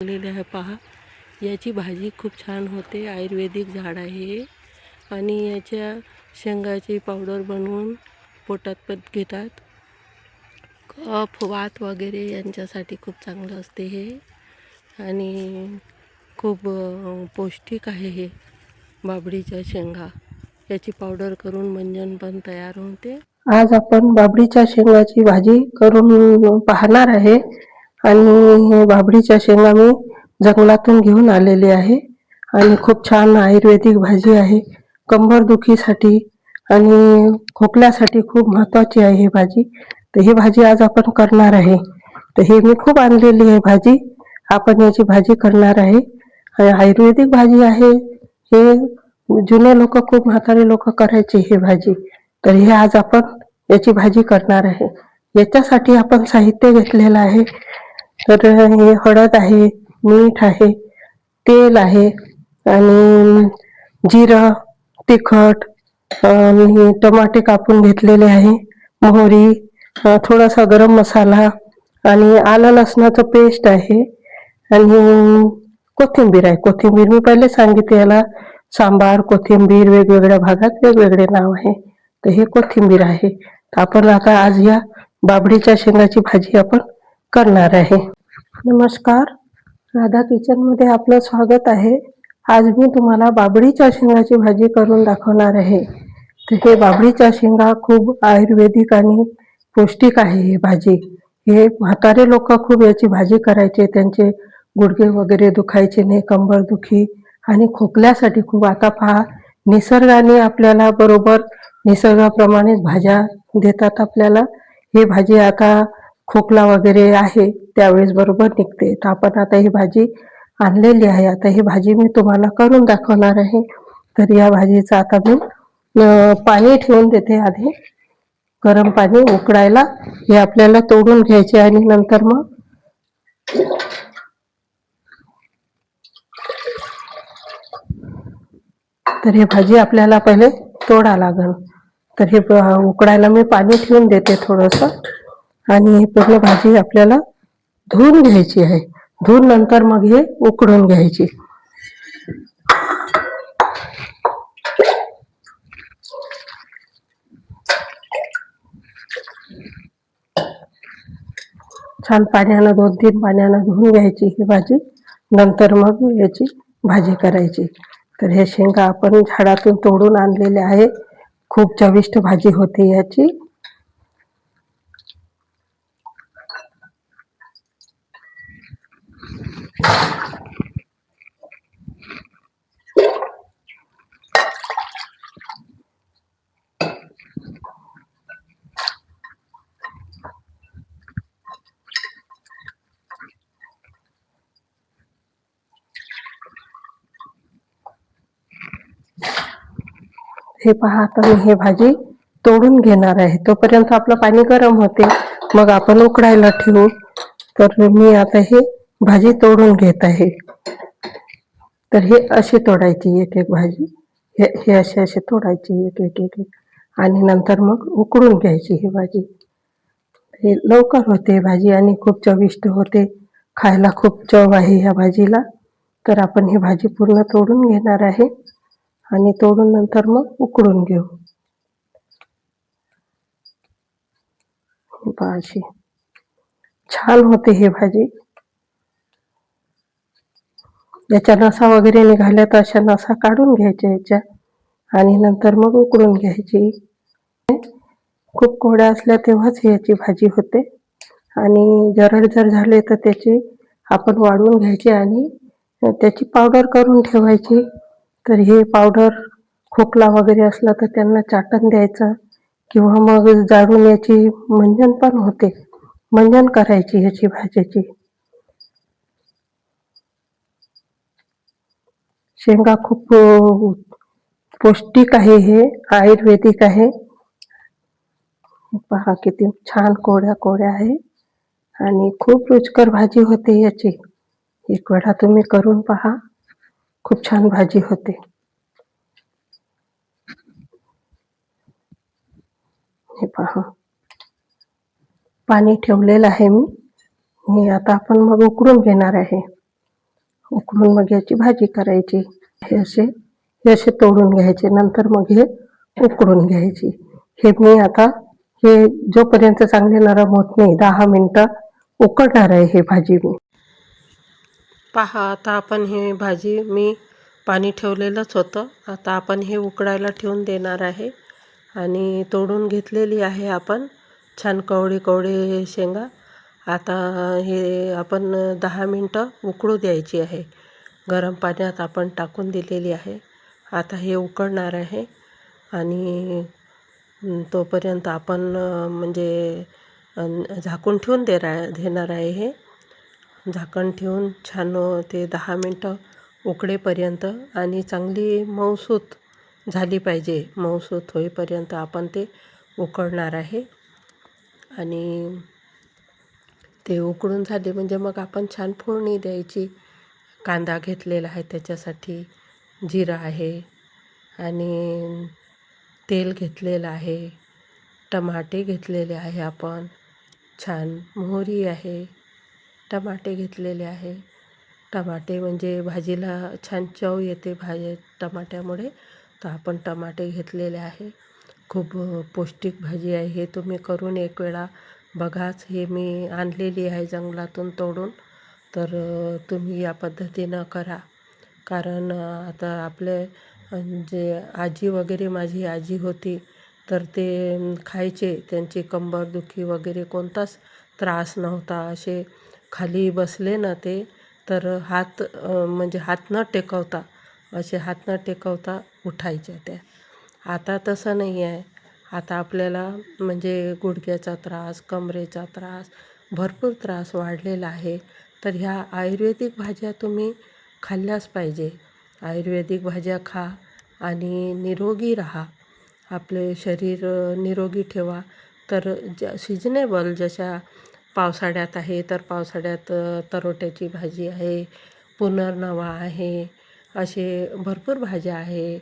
लागलेली आहे पहा. याची भाजी खूप छान होते. आयुर्वेदिक झाड आहे हे. आणि याच्या शेंगाची पावडर बनवून पोटात पण घेतात. कफ वात वगैरे यांच्यासाठी खूप चांगलं असते हे. आणि खूप पौष्टिक आहे हे. बाभळीच्या शेंगा याची पावडर करून मंजन पण तयार होते. आज आपण बाभळीच्या शेंगाची भाजी करून पाहणार आहे. आणि बाभळीच्या शेंगा मी जंगलातून घेऊन आलेली आहे. आणि खूप छान आयुर्वेदिक भाजी आहे. कंबरदुखीसाठी आणि खोकल्यासाठी खूप महत्त्वाची आहे ही भाजी. तर ही भाजी आज आपण करणार आहे. तर ही मी खूप आणलेली आहे भाजी. आपण याची भाजी करणार आहे. आयुर्वेदिक भाजी आहे. हे जुने लोक, खूप म्हातारे लोक करायचे ही भाजी. तर हे आज आपण याची भाजी करणार आहे. याच्यासाठी आपण साहित्य घेतलेलं आहे. तर हे हळद आहे, मीठ आहे, तेल आहे आणि जिरं, तिखट आणि टमाटे कापून घेतलेले आहे, मोहरी, थोडासा गरम मसाला आणि आलं लसणाचं पेस्ट आहे आणि कोथिंबीर आहे. कोथिंबीर मी पहिले सांगितले, याला सांबार कोथिंबीर वेगवेगळ्या भागात वेगवेगळे नाव आहे. तर हे कोथिंबीर आहे. आपण आता आज या बाभळीच्या शेंगाची भाजी आपण करणार आहे. नमस्कार, राधा किचनमध्ये आपलं स्वागत आहे. आज मी तुम्हाला बाभळीच्या शेंगाची भाजी करून दाखवणार आहे. तर हे बाभळीच्या शेंगा खूप आयुर्वेदिक आणि पौष्टिक आहे ही भाजी. हे म्हातारे लोक खूप याची भाजी करायचे. त्यांचे गुडघे वगैरे दुखायचे नाही, कंबर दुखी आणि खोकल्यासाठी खूप. आता पहा, निसर्गाने आपल्याला बरोबर निसर्गाप्रमाणेच भाज्या देतात आपल्याला. ही भाजी आता खोकला वगैरे आहे त्यावेळेस बरोबर निघते. तर आपण आता ही भाजी आणलेली आहे. आता ही भाजी मी तुम्हाला करून दाखवणार आहे. तर या भाजीचं आता मी पाणी ठेवून देते आधी, गरम पाणी उकळायला. हे आपल्याला तोडून घ्यायचे आणि नंतर मग तर ही भाजी आपल्याला पहिले तोडा लागेल. तर हे उकळायला मी पाणी ठेवून देते थोडंसं. आणि ही पूर्ण भाजी आपल्याला धुवून घ्यायची आहे. धुवून नंतर मग हे उकडून घ्यायची. छान पाण्यानं, 2-3 पाण्यानं धुवून घ्यायची ही भाजी. नंतर मग याची भाजी करायची. तर हे शेंगा आपण झाडातून तोडून आणलेले आहे. खूप चविष्ट भाजी होते याची. हे पहा, आता मी हे भाजी तोडून घेणार आहे. तोपर्यंत आपलं पाणी गरम होते, मग आपण उकडायला ठेवू. तर मी आता हे भाजी तोडून घेत आहे. तर हे अशी तोडायची एक एक भाजी. हे अशी तोडायची एक एक एक एक. आणि नंतर मग उकडून घ्यायची ही भाजी. हे लवकर होते भाजी आणि खूप चविष्ट होते. खायला खूप चव आहे ह्या भाजीला. तर आपण ही भाजी पूर्ण तोडून घेणार आहे आणि तोडून नंतर मग उकडून घेऊ. अशी छान होते ही भाजी. याच्या नसा वगैरे निघाल्या तर अशा नसा काढून घ्यायच्या याच्या आणि नंतर मग उकडून घ्यायची. खूप कोरड्या असल्या तेव्हाच याची भाजी होते. आणि जर झाले तर त्याची आपण वाळवून घ्यायची आणि त्याची पावडर करून ठेवायची. तर हे पावडर खोकला वगैरे असला तर त्यांना चाटण द्यायचं, किंवा मग जाळून याची मंजन पण होते. मंजन करायची याची भाजीची. शेंगा खूप पौष्टिक आहे, हे आयुर्वेदिक आहे. पहा किती छान कोड्या कोड्या आहे आणि खूप रुचकर भाजी होते याची. एक वेळा तुम्ही करून पहा, खूप छान भाजी होते. हे पहा, पाणी ठेवलेलं आहे मी. हे आता आपण मग उकडून घेणार आहे. उकळून मग याची भाजी करायची. हे असे तोडून घ्यायचे, नंतर मग हे उकळून घ्यायची. हे मी आता हे जोपर्यंत चांगले नरम होत नाही 10 मिनटं उकळणार आहे हे भाजी मी. पहा आता आपण हे भाजी मी पाणी ठेवलेलंच होतं, आता आपण हे उकळायला ठेवून देणार आहे. आणि तोडून घेतलेली आहे आपण छान कवळी कवळी शेंगा. आता हे आपण 10 मिनटं उकळू द्यायची आहे. गरम पाण्यात आपण टाकून दिलेली आहे. आता हे उकळणार आहे आणि तोपर्यंत आपण म्हणजे झाकून ठेवून देणार आहे. हे झाकण ठेवून छान ते 10 मिनटं उकळेपर्यंत आणि चांगली मऊसूत झाली पाहिजे. मऊसूत होईपर्यंत आपण ते उकळणार आहे. आणि ते उकळून झाले म्हणजे मग आपण छान फोडणी द्यायची. कांदा घेतलेला आहे त्याच्यासाठी, जिरा आहे आणि तेल घेतलेलं आहे, टमाटे घेतलेले आहे आपण, छान मोहरी आहे, टमाटे घेतलेले आहे. टमाटे म्हणजे भाजीला छान चव येते टमाट्यामुळे, तर आपण टमाटे घेतलेले आहे. खूप पौष्टिक भाजी आहे. हे तुम्ही करून एक वेळा बघाच. हे मी आणलेली आहे जंगलातून तोडून, तर तुम्ही या पद्धतीनं करा. कारण आता आपले जे आजी वगैरे, माझी आजी होती तर ते खायचे. त्यांची कंबरदुखी वगैरे कोणताच त्रास नव्हता. असे खाली बसले ना ते तर म्हणजे हात न टेकवता, असे हात न टेकवता उठायच्या त्या. आता तसं नाही आहे. आता आपल्याला म्हणजे गुडघ्याचा त्रास, कमरेचा त्रास, भरपूर त्रास वाढलेला आहे. तर ह्या आयुर्वेदिक भाज्या तुम्ही खाल्ल्याच पाहिजे. आयुर्वेदिक भाज्या खा आणि निरोगी राहा. आपले शरीर निरोगी ठेवा. तर सिजनेबल जशा पावसाळ्यात आहे तर पावसाळ्यात तरोट्याची भाजी आहे, पुनर्नवा आहे, असे भरपूर भाज्या आहे.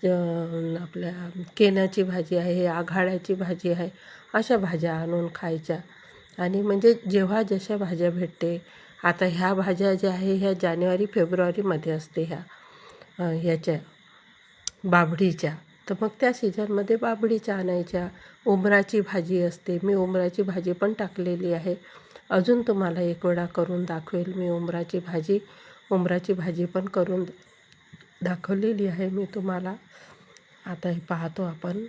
आपल्या केण्याची भाजी आहे, आघाड्याची भाजी आहे. अशा भाज्या आणून खायच्या. आणि म्हणजे जेव्हा जशा भाज्या भेटते. आता ह्या भाज्या ज्या आहे ह्या जानेवारी फेब्रुवारीमध्ये असते ह्याच्या बाभळीच्या. तर मग त्या सीझनमध्ये बाभळीच्या आणायच्या. उमराची भाजी असते, मी उमराची भाजी पण टाकलेली आहे. अजून तुम्हाला एक वेळा करून दाखवेल मी उमराची भाजी पण करून दाखवलेली आहे मी तुम्हाला. आता हे पाहतो आपण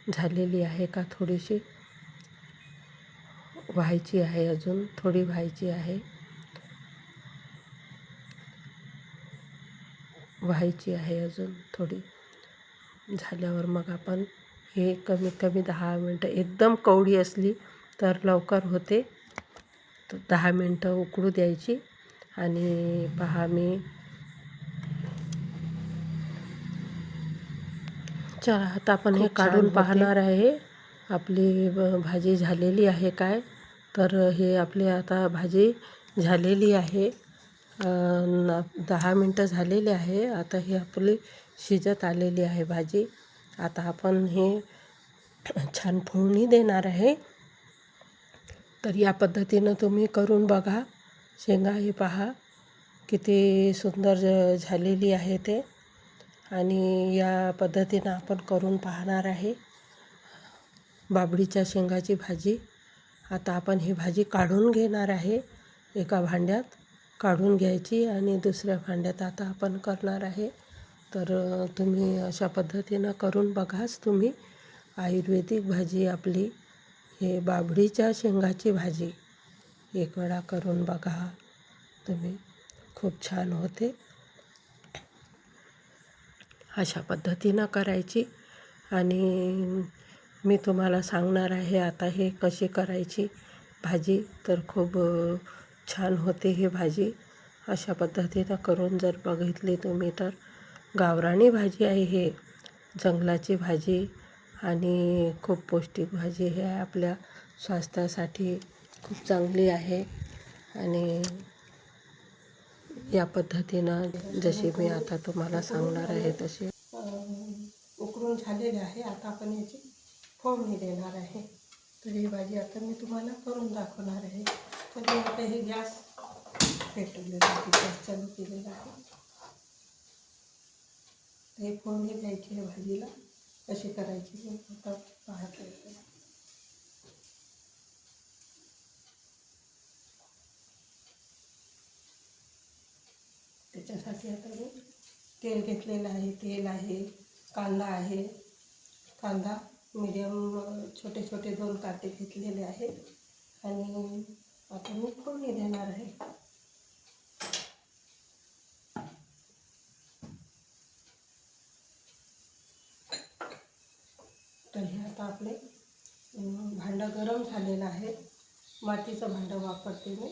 झालेली आहे का, थोडीशी व्हायची आहे, अजून थोडी व्हायची आहे. अजून थोडी झाल्यावर मग आपण हे कमीत कमी 10 मिनटं, एकदम कवडी असली तर लवकर होते, तर 10 मिनटं उकळू द्यायची. आणि पहा मी चला आता आपण हे काढून पाहणार आहे आपली भाजी झालेली आहे काय. तर हे आपली आता भाजी झालेली आहे. 10 मिनटं झालेली आहे. आता ही आपली शिजत आलेली आहे भाजी. आता आपण हे छान फोडणी देणार आहे. तर या पद्धतीनं तुम्ही करून बघा. शेंगा ही पहा किती सुंदर झालेली आहे ते. आणि या पद्धतीनं आपण करून पाहणार आहे बाभळीच्या शेंगाची भाजी. आता आपण ही भाजी काढून घेणार आहे. एका भांड्यात काढून घ्यायची आणि दुसऱ्या भांड्यात आता आपण करणार आहे. तर तुम्ही अशा पद्धतीनं करून बघाच तुम्ही. आयुर्वेदिक भाजी आपली हे बाभळीच्या शेंगाची भाजी एक वेळा करून बघा तुम्ही, खूप छान होते. अशा पद्धतीनं करायची. आणि मी तुम्हाला सांगणार आहे आता हे कशी करायची भाजी. तर खूप छान होते ही भाजी. अशा पद्धतीनं करून जर बघितली तुम्ही तर गावरानी भाजी आहे हे, जंगलाची भाजी आणि खूप पौष्टिक भाजी हे आहे. आपल्या स्वास्थ्यासाठी खूप चांगली आहे. आणि या पद्धतीनं जशी मी आता तुम्हाला सांगणार आहे तशी उकळून झालेली आहे. आता आपण याची फोडणी देणार आहे. तर ही भाजी आता मी तुम्हाला करून दाखवणार आहे. तर मी आता हे गॅस पेटवलेलं गॅस चालू केलेला आहे. हे फोडणी द्यायची आहे भाजीला. कशी करायची मी आता पाहत आहे. त्याच्यासाठी आता मी तेल घेतलेलं आहे. तेल आहे, कांदा आहे. कांदा मीडियम छोटे छोटे 2 कांदे घेतलेले आहेत आणि आता मी फोडणी देणार आहे. तर हे आता आपले भांडं गरम झालेलं आहे. मातीचं भांडं वापरते मी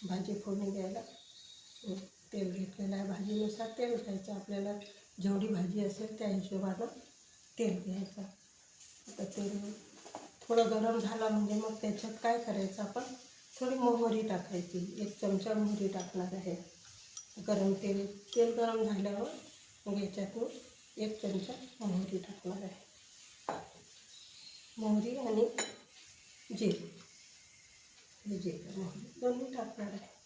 भाजी फोडणी द्यायला. तेल घेतलेलं आहे. भाजीनुसार तेल घ्यायचं. आपल्याला जेवढी भाजी असेल त्या हिशोबानं तेल घ्यायचं. आता तेल थोडं गरम झाला म्हणजे मग त्याच्यात काय करायचं, आपण थोडी मोहरी टाकायची. 1 चमचा मोहरी टाकणार आहे. तेल गरम झाल्यावर मग याच्यातून 1 चमचा मोहरी टाकणार आहे. मोहरी आणि जिरे, मोहरी दोन्ही टाकणार आहे.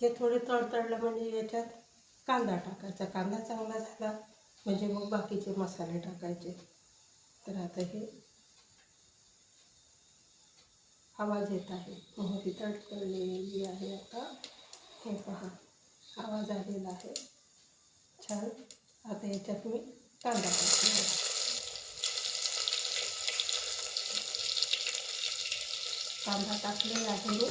हे थोडे तळतळलं म्हणजे याच्यात कांदा टाकायचा. कांदा चांगला झाला म्हणजे मग बाकीचे मसाले टाकायचे. तर आता हे आवाज येत आहे. मोहरी तळतळलेली आहे. आता हे पहा, आवाज आलेला आहे छान. आता याच्यात मी कांदा टाकणार आहे. कांदा टाकलेला आहे मी.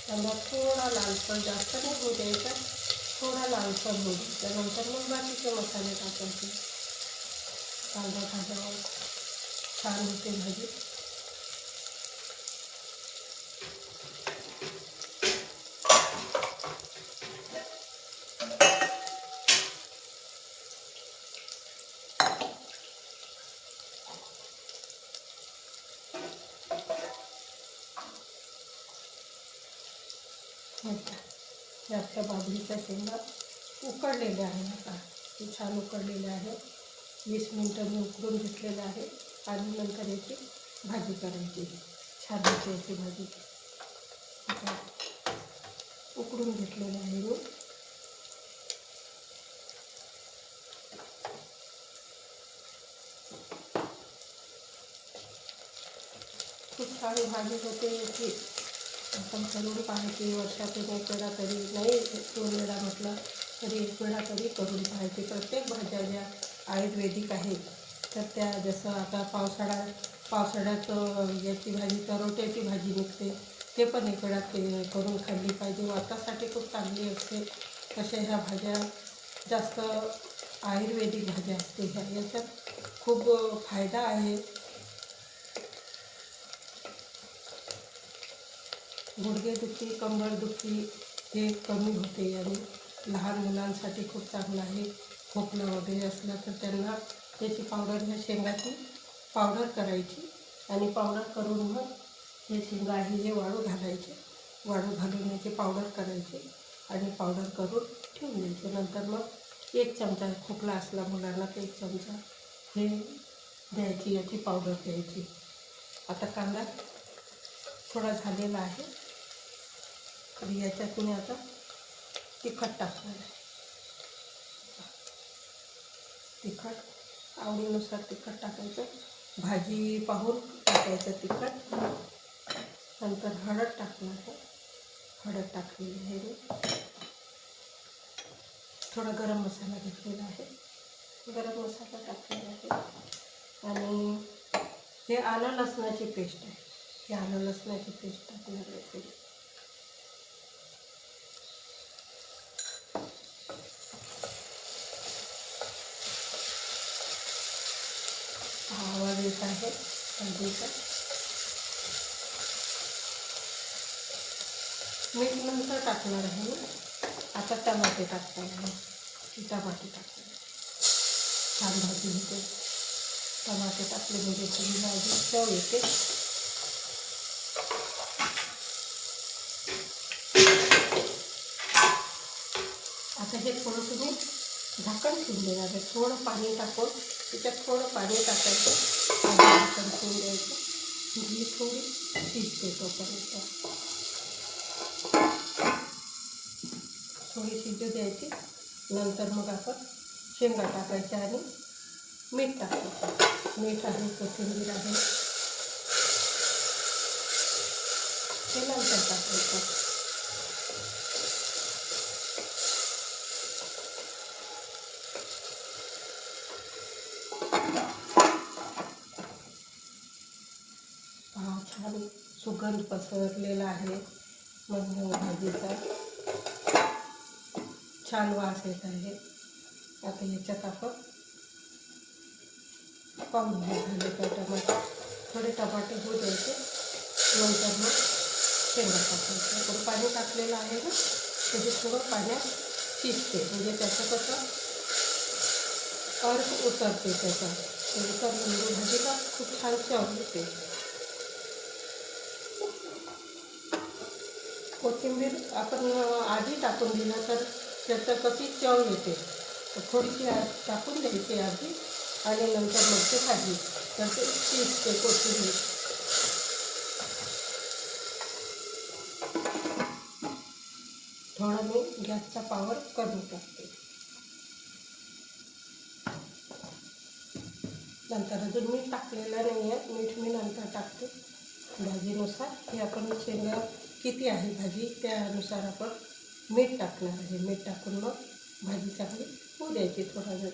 कांदा थोडा लालसर, जास्त नाही होऊ द्यायचा, थोडा लालसर होऊ द्यायचा. नंतर मग बाकीचे मसाले टाकायचे. कांदा भाजल्यावर छान होते भाजी. हे आपल्या बाजरीच्या शेंगा उकडलेल्या आहे. आता हे छान उकडलेले आहे. 20 मिनटं मी उकडून घेतलेलं आहे आणि नंतर याची भाजी करायची. छान होते याची भाजी. उकडून घेतलेलं आहे मी. खूप छान भाजी होते याची. आपण करून पाहायची. वर्षातून 1 वेळा तरी, नाही 2 वेळा म्हटलं तरी 1 वेळा तरी करून पाहायची. प्रत्येक भाज्या ज्या आयुर्वेदिक आहेत तर त्या, जसं आता पावसाळ्यात याची भाजी, तरोट्याची भाजी निघते, ते पण 1 वेळा करून खाल्ली पाहिजे. वातासाठी खूप चांगली असते. तशा ह्या भाज्या जास्त आयुर्वेदिक भाज्या असते. याच्यात खूप फायदा आहे. गुडघेदुखी, कंबरदुखी हे कमी होते आणि लहान मुलांसाठी खूप चांगलं आहे. खोकलं वगैरे असलं तर त्यांना त्याची पावडर, ह्या शेंगाची पावडर करायची आणि पावडर करून मग हे शेंगा आहे हे वाळू घालायचे. वाळू घालून याची पावडर करायची आणि पावडर करून ठेवून द्यायचे. नंतर मग 1 चमचा, खोकला असला मुलांना तर 1 चमचा हे द्यायची, याची पावडर द्यायची. आता कांदा थोडा झालेला आहे. तर याच्यात मी आता तिखट टाकणार आहे. तिखट आवडीनुसार तिखट टाकायचं. भाजी पाहून टाकायचं तिखट. नंतर हळद टाकणार आहे. हळद टाकलेली आहे मी. थोडा गरम मसाला घेतलेला आहे. गरम मसाला टाकलेला आहे. आणि हे आलं लसणाची पेस्ट आहे. हे आलं लसणाची पेस्ट टाकणार आहे. आवाज येत आहे हळदीचा. मीठ नंतर टाकणार आहे मी. आता टमाटे टाकणार आहे. टमाटे टाकणार. छान भाजी होते. टमाटे टाकले म्हणजे थोडी भाजी चव येते. आता हे थोडंसं मी झाकण ठेवून देणार आहे. थोडं पाणी टाकून त्याच्यात थोडं पाणी टाकायचं आणि झाकण ठेवून द्यायचं. ही थोडी शिजते तोपर्यंत थोडी शिजू द्यायची. नंतर मग आपण शेंगा टाकायच्या आणि मीठ टाकायचं. मीठ आहे, कोथिंबीर आहे, हे नंतर टाकायचं. छान सुगंध पसरलेला आहे. मग भाजीचा छान वास येत आहे. आता याच्यात आपण पाहून झाले तर टमाटर, थोडे टमाटे होऊ द्यायचे. नंतर मग शेंगा टाकायचं. आपण पाणी टाकलेलं आहे ना, त्याचे थोडं पाण्यात शिजते. म्हणजे त्याचं कसं अर्क उतरते त्याचा. तर लिंबू भाजीला खूप छान चव येते. कोथिंबीर आपण आधी टाकून दिलं तर त्याचं कशी चव येते. थोडीशी टाकून द्यायची आधी आणि नंतर मग ते भाजी तर ते शिजते कोथिंबीर. थोडं मी गॅसचा पॉवर कमी टाकते. नंतर अजून मीठ टाकलेलं नाही आहे. मीठ मी नंतर टाकते भाजीनुसार. हे आपण शेंगा किती आहे भाजी त्यानुसार आपण मीठ टाकणार आहे. मीठ टाकून मग भाजी चांगली होऊ द्यायची थोडा वेळ.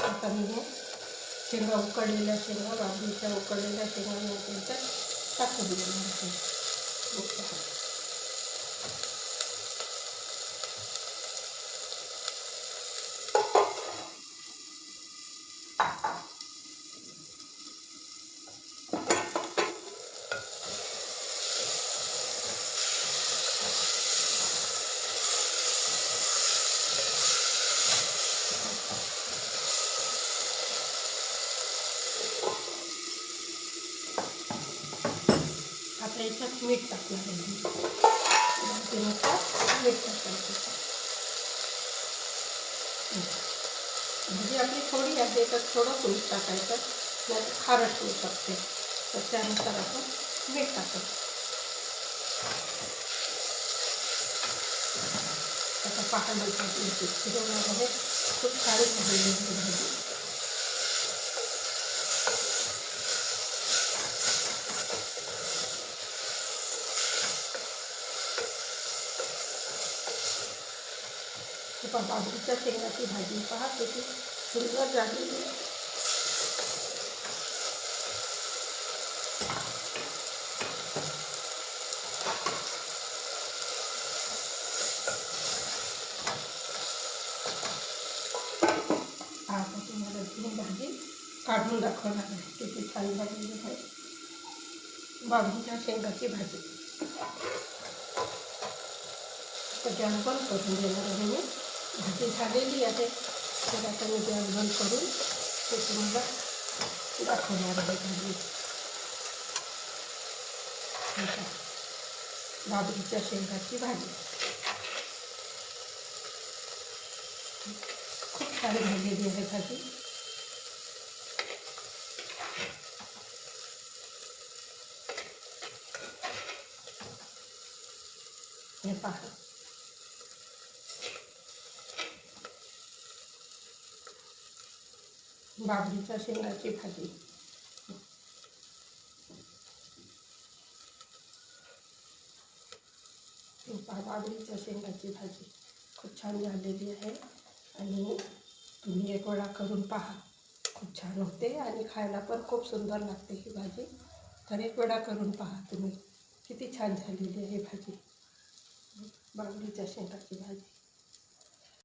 आता मी हे शेंगा उकडलेल्या शेंगा, बाजरीच्या उकडलेल्या शेंगा मी त्याच्यात टाकून देणार आहे. आता याच्यात मीठ टाकणार आहे. मीठ टाकायचं. भाजी आपली थोडी आहे तर थोडं मीठ टाकायचं, नाही तर खारट होऊ शकते. तर त्यानुसार आपण मीठ टाकायचं. आता पाहण्यासाठी शिजवण्यामध्ये खूप छान झालेली आहे भाजी. बाजरीच्या शेंगाची भाजी पहा किती सुंदर झालेली आहे. आता तुम्हाला ही भाजी काढून दाखवणार आहे किती छान झालेली आहे बाजरीच्या शेंगाची भाजी. तर गॅस बंद करून देणार आहे मी. भाजी झालेली आहे तर आता मी गॅस बंद करून ते तुम्हाला दाखवणार आहे भाजी. बाजरीच्या शेंगाची भाजी खूप छान झालेली आहे भाजी. हे पहा बाजरीच्या शेंगाची भाजी. बाजरीच्या शेंगाची भाजी खूप छान झालेली आहे आणि तुम्ही एक वेळा करून पहा. खूप छान होते आणि खायला पण खूप सुंदर लागते ही भाजी. तर एक वेळा करून पहा तुम्ही. किती छान झालेली आहे भाजी, बाजरीच्या शेंगाची भाजी.